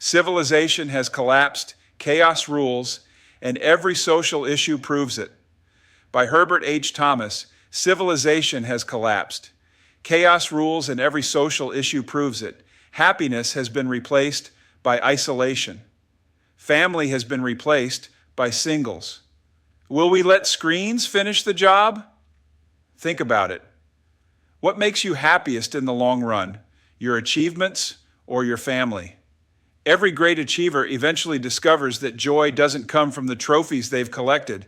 Civilization has collapsed, chaos rules, and every social issue proves it. By Herbert H. Thomas, civilization has collapsed. Chaos rules and every social issue proves it. Happiness has been replaced by isolation. Family has been replaced by singles. Will we let screens finish the job? Think about it. What makes you happiest in the long run? Your achievements or your family? Every great achiever eventually discovers that joy doesn't come from the trophies they've collected,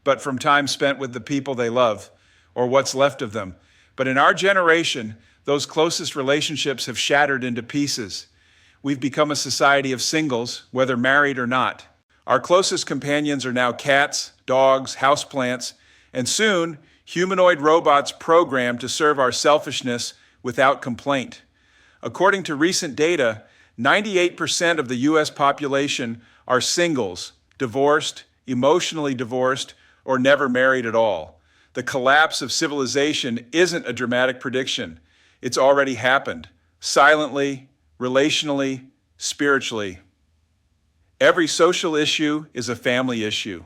but from time spent with the people they love, or what's left of them. But in our generation, those closest relationships have shattered into pieces. We've become a society of singles, whether married or not. Our closest companions are now cats, dogs, houseplants, and soon, humanoid robots programmed to serve our selfishness without complaint. According to recent data, 98% of the U.S. population are singles, divorced, emotionally divorced, or never married at all. The collapse of civilization isn't a dramatic prediction. It's already happened, silently, relationally, spiritually. Every social issue is a family issue.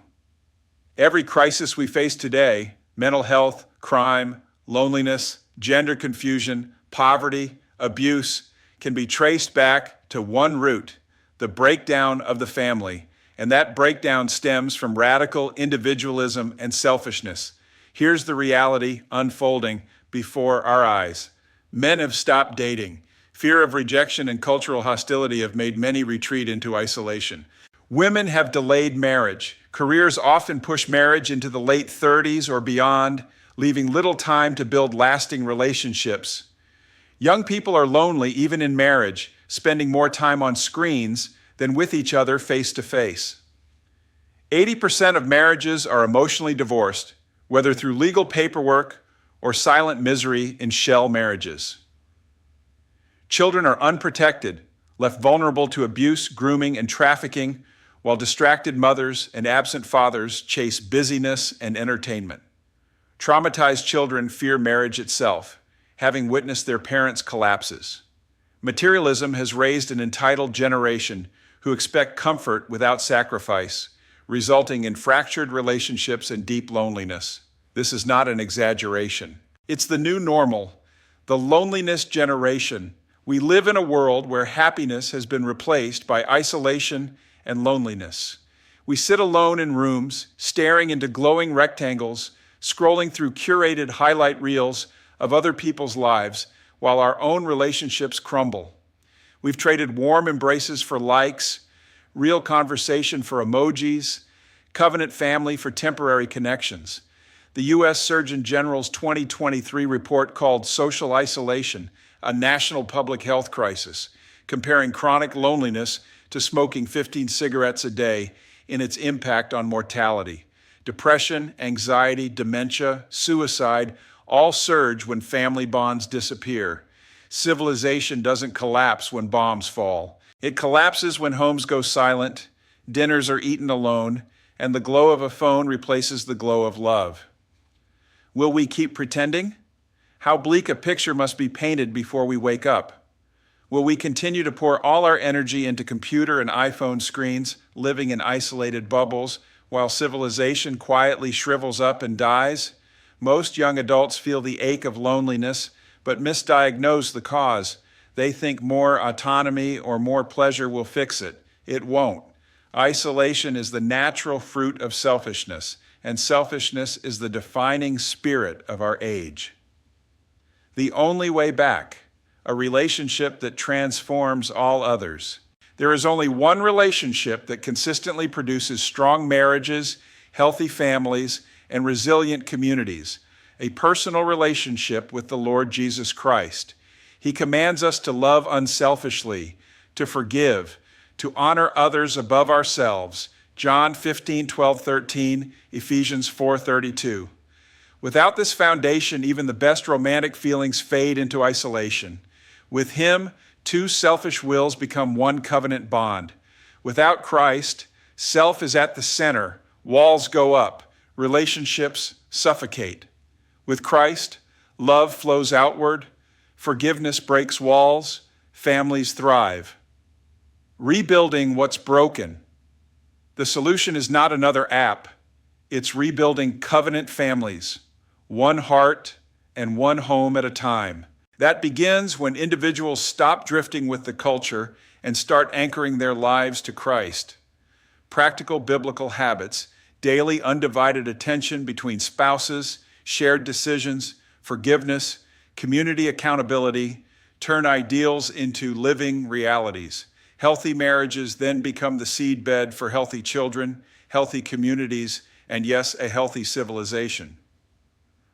Every crisis we face today, mental health, crime, loneliness, gender confusion, poverty, abuse, can be traced back to one root, the breakdown of the family. And that breakdown stems from radical individualism and selfishness. Here's the reality unfolding before our eyes. Men have stopped dating. Fear of rejection and cultural hostility have made many retreat into isolation. Women have delayed marriage. Careers often push marriage into the late 30s or beyond, leaving little time to build lasting relationships. Young people are lonely even in marriage, spending more time on screens than with each other face to face. 80% of marriages are emotionally divorced, whether through legal paperwork or silent misery in shell marriages. Children are unprotected, left vulnerable to abuse, grooming, and trafficking, while distracted mothers and absent fathers chase busyness and entertainment. Traumatized children fear marriage itself, having witnessed their parents' collapses. Materialism has raised an entitled generation who expect comfort without sacrifice, resulting in fractured relationships and deep loneliness. This is not an exaggeration. It's the new normal, the loneliness generation. We live in a world where happiness has been replaced by isolation and loneliness. We sit alone in rooms, staring into glowing rectangles, scrolling through curated highlight reels of other people's lives, while our own relationships crumble. We've traded warm embraces for likes, real conversation for emojis, covenant family for temporary connections. The U.S. Surgeon General's 2023 report called Social Isolation a national public health crisis, comparing chronic loneliness to smoking 15 cigarettes a day in its impact on mortality. Depression, anxiety, dementia, suicide all surge when family bonds disappear. Civilization doesn't collapse when bombs fall. It collapses when homes go silent, dinners are eaten alone, and the glow of a phone replaces the glow of love. Will we keep pretending? How bleak a picture must be painted before we wake up. Will we continue to pour all our energy into computer and iPhone screens, living in isolated bubbles, while civilization quietly shrivels up and dies? Most young adults feel the ache of loneliness, but misdiagnose the cause. They think more autonomy or more pleasure will fix it. It won't. Isolation is the natural fruit of selfishness, and selfishness is the defining spirit of our age. The only way back, a relationship that transforms all others. There is only one relationship that consistently produces strong marriages, healthy families, and resilient communities, a personal relationship with the Lord Jesus Christ. He commands us to love unselfishly, to forgive, to honor others above ourselves. John 15:12-13, Ephesians 4:32. Without this foundation, even the best romantic feelings fade into isolation. With Him, two selfish wills become one covenant bond. Without Christ, self is at the center, walls go up, relationships suffocate. With Christ, love flows outward, forgiveness breaks walls, families thrive. Rebuilding what's broken. The solution is not another app. It's rebuilding covenant families, one heart and one home at a time. That begins when individuals stop drifting with the culture and start anchoring their lives to Christ. Practical biblical habits, daily undivided attention between spouses, shared decisions, forgiveness, community accountability, turn ideals into living realities. Healthy marriages then become the seedbed for healthy children, healthy communities, and yes, a healthy civilization.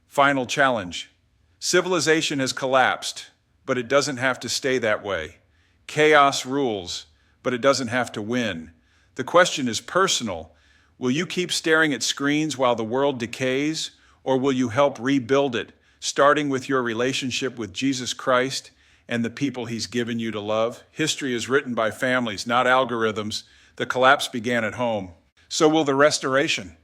Final challenge. Civilization has collapsed, but it doesn't have to stay that way. Chaos rules, but it doesn't have to win. The question is personal. Will you keep staring at screens while the world decays, or will you help rebuild it, starting with your relationship with Jesus Christ and the people he's given you to love? History is written by families, not algorithms. The collapse began at home. So will the restoration.